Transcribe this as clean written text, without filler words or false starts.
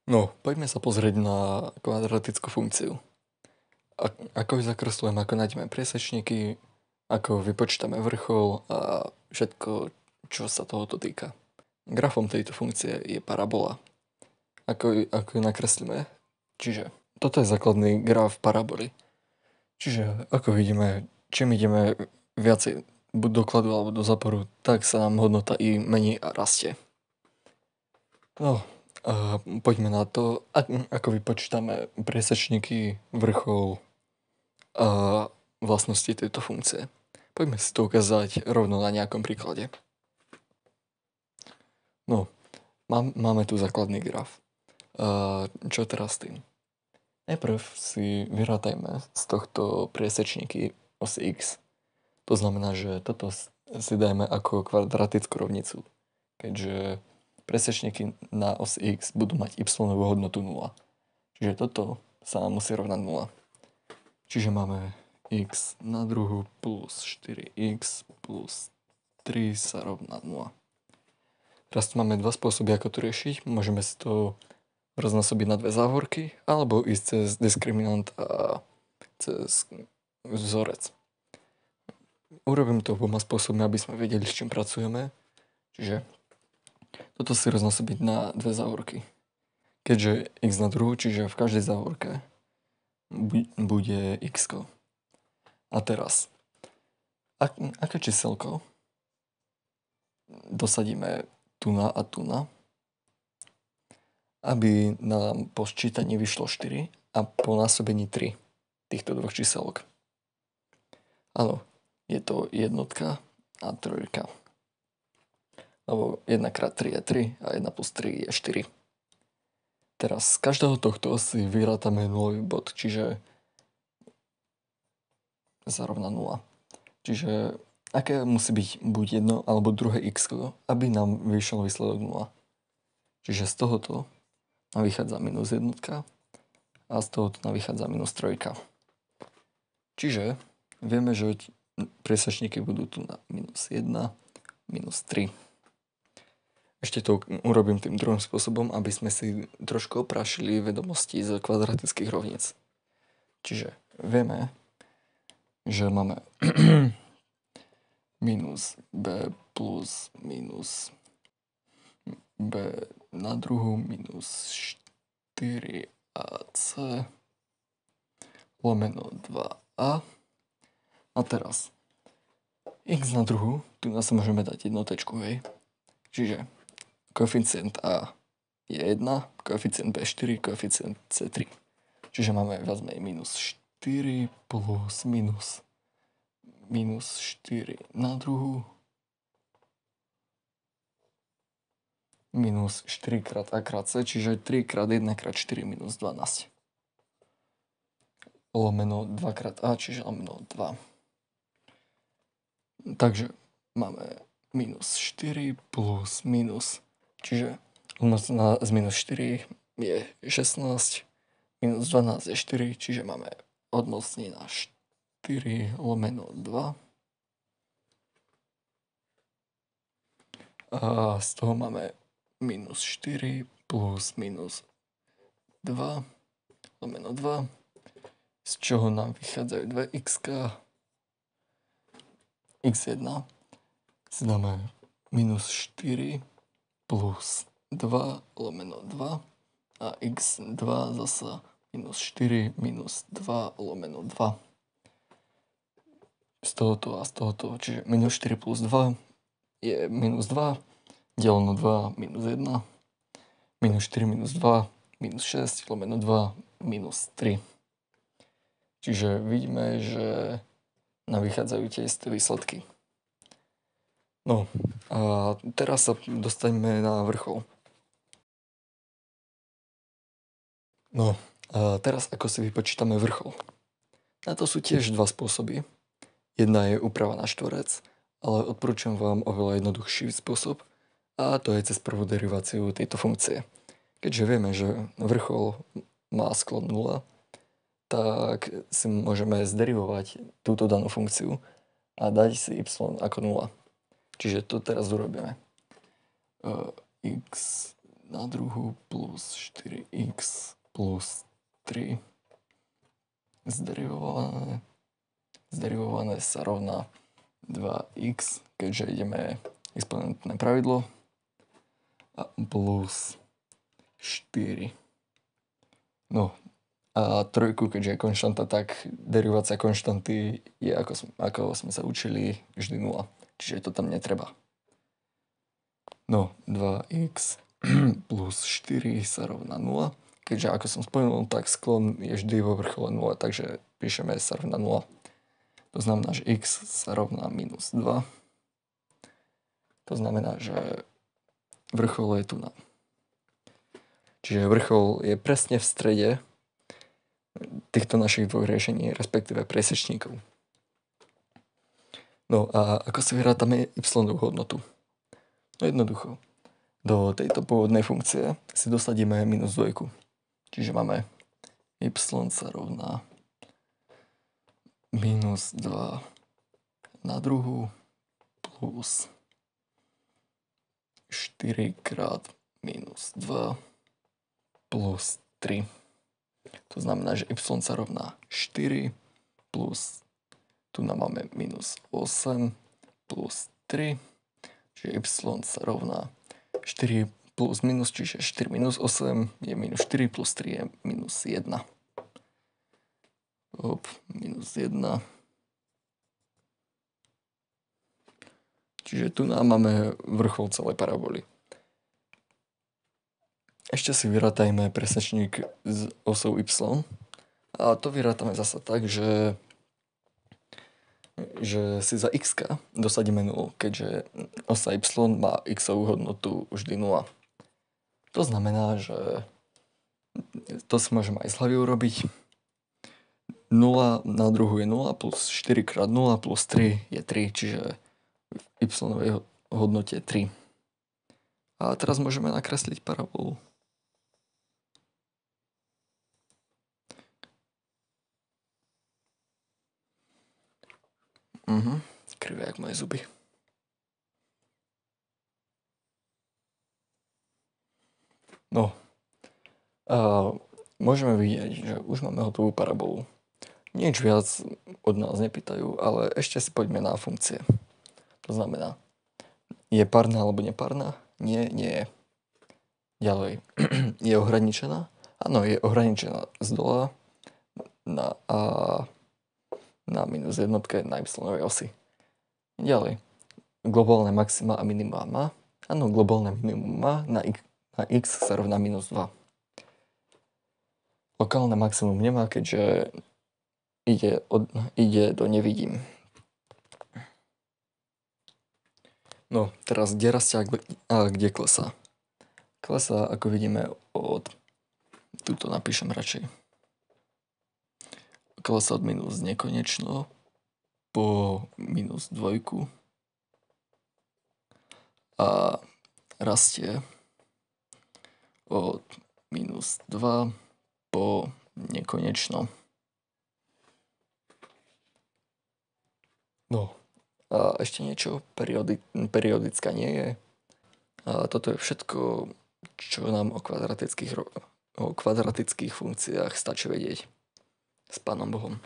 No, poďme sa pozrieť na kvadratickú funkciu. Ako ju zakreslujeme, ako nájdeme priesečníky, ako vypočítame vrchol a všetko, čo sa tohoto týka. Grafom tejto funkcie je parabola. Ako ju nakreslíme? Čiže toto je základný graf paraboly. Čiže ako vidíme, čím ideme viacej buď dokladu alebo do záporu, tak sa nám hodnota i mení a rastie. No, poďme na to, ako vypočítame priesečníky, vrchol a vlastnosti tejto funkcie. Poďme si to ukázať rovno na nejakom príklade. No, máme tu základný graf. Čo teraz s tým? Najprv si vyrátajme z tohto priesečníky osy x. To znamená, že toto si dajme ako kvadratickú rovnicu, keďže presečníky na osi x budú mať y hodnotu 0. Čiže toto sa musí rovnať 0. Čiže máme x na druhu plus 4x plus 3 sa rovná 0. Teraz tu máme dva spôsoby, ako to riešiť. Môžeme si to roznásobiť na dve závorky, alebo ísť cez diskriminant a cez vzorec. Urobím to oboma spôsobmi, aby sme vedeli, s čím pracujeme. Čiže toto si roznásobiť na dve závorky. Keďže x na druhu, čiže v každej závorke bude x. A teraz, aké číselko dosadíme tu na a tu na, aby nám po sčítaní vyšlo 4 a po násobení 3 týchto dvoch číselok. Áno, je to jednotka a trojka. Lebo 1 krát 3 je 3 a 1 plus 3 je 4. Teraz z každého tohto si vyrátame nulový bod, čiže sa rovná 0. Čiže aké musí byť buď jedno alebo druhé x, aby nám vyšiel výsledok 0. Čiže z tohoto nám vychádza minus jednotka a z tohoto nám vychádza minus trojka. Čiže vieme, že priesečníky budú tu na minus 1, minus 3. Ešte to urobím tým druhým spôsobom, aby sme si trošku oprášili vedomosti z kvadratických rovníc. Čiže vieme, že máme minus b plus minus b na druhu minus 4ac lomeno 2a. A teraz x na druhu, tu nás môžeme dať jednotečku, hej. Čiže koeficient a je 1, koeficient b 4, koeficient c 3. Čiže máme viac menej minus 4 plus minus 4 na druhu minus 4 krát a krát c, čiže 3 krát 1 krát 4 minus 12. Lomeno 2 krát a, čiže lomeno 2. Takže máme minus 4 plus minus, čiže z minus 4 je 16, minus 12 je 4, čiže máme odmocnina 4 lomeno 2. A z toho máme minus 4 plus minus 2 lomeno 2, z čoho nám vychádzajú 2x. x1 si dáme minus 4 plus 2 lomeno 2 a x2 zasa minus 4 minus 2 lomeno 2. Z tohoto a z tohoto, čiže minus 4 plus 2 je minus 2, deleno 2 minus 1, minus 4 minus 2 minus 6 lomeno 2 minus 3. Čiže vidíme, že nám vychádzajú tie isté výsledky. No a teraz sa dostaneme na vrchol. No a teraz ako si vypočítame vrchol. Na to sú tiež dva spôsoby. Jedna je úprava na štvorec, ale odporúčam vám oveľa jednoduchší spôsob a to je cez prvú deriváciu tejto funkcie. Keďže vieme, že vrchol má sklon 0, tak si môžeme zderivovať túto danú funkciu a dať si y ako 0. Čiže to teraz urobíme. X na druhu plus 4x plus 3 zderivované sa rovná 2x, keďže ideme exponentné pravidlo, a plus 4. No a trojku, keďže je konštanta, tak derivácia konštanty je, ako sme sa učili, vždy 0. Čiže to tam netreba. No, 2x plus 4 sa rovná 0. Keďže, ako som spomenul, tak sklon je vždy vo vrchole 0, takže píšeme sa rovná 0. To znamená, že x sa rovná minus 2. To znamená, že vrchol je tu na. Čiže vrchol je presne v strede týchto našich dvoch riešení, respektíve priesečníkov. No a ako si vyrátame y hodnotu? No jednoducho. Do tejto pôvodnej funkcie si dosadíme minus 2. Čiže máme y sa rovná minus 2 na druhu plus 4 krát minus 2 plus 3. To znamená, že y sa rovná 4 plus, tu nám máme minus 8 plus 3, čiže y sa rovná 4 plus minus, čiže 4 minus 8 je minus 4 plus 3 je minus 1. Minus 1. Čiže tu nám máme vrchol celej paraboly. Ešte si vyrátajme presečník s osou y. A to vyrátame zasa tak, že si za x dosadíme 0, keďže osa y má x-ovú hodnotu vždy 0. To znamená, že to si môžeme aj z hlavy urobiť. 0 na druhu je 0 plus 4 krát 0 plus 3 je 3, čiže v y-ovej hodnote 3. A teraz môžeme nakresliť parabolu. Krivé jak moje zuby. No. Môžeme vidieť, že už máme hotovú parabolu. Nič viac od nás nepýtajú, ale ešte si poďme na funkcie. To znamená, je párna alebo nepárna? Nie, nie je. Ďalej, je ohraničená? Áno, je ohraničená z dola na minus jednotke na y osi. Ďalej, globálne maxima a minima má? Áno, globálne minimum má, na x sa rovná minus 2. Lokálne maximum nemá, keďže ide do nevidím. No, teraz kde rastie a kde klesá? Klesá, ako vidíme, tuto napíšem radšej. Klesá od minus nekonečno po minus 2 a rastie od minus 2 po nekonečno. No a ešte niečo, periodická nie je. A toto je všetko, čo nám o kvadratických funkciách stačí vedieť. S Pánom Bohom.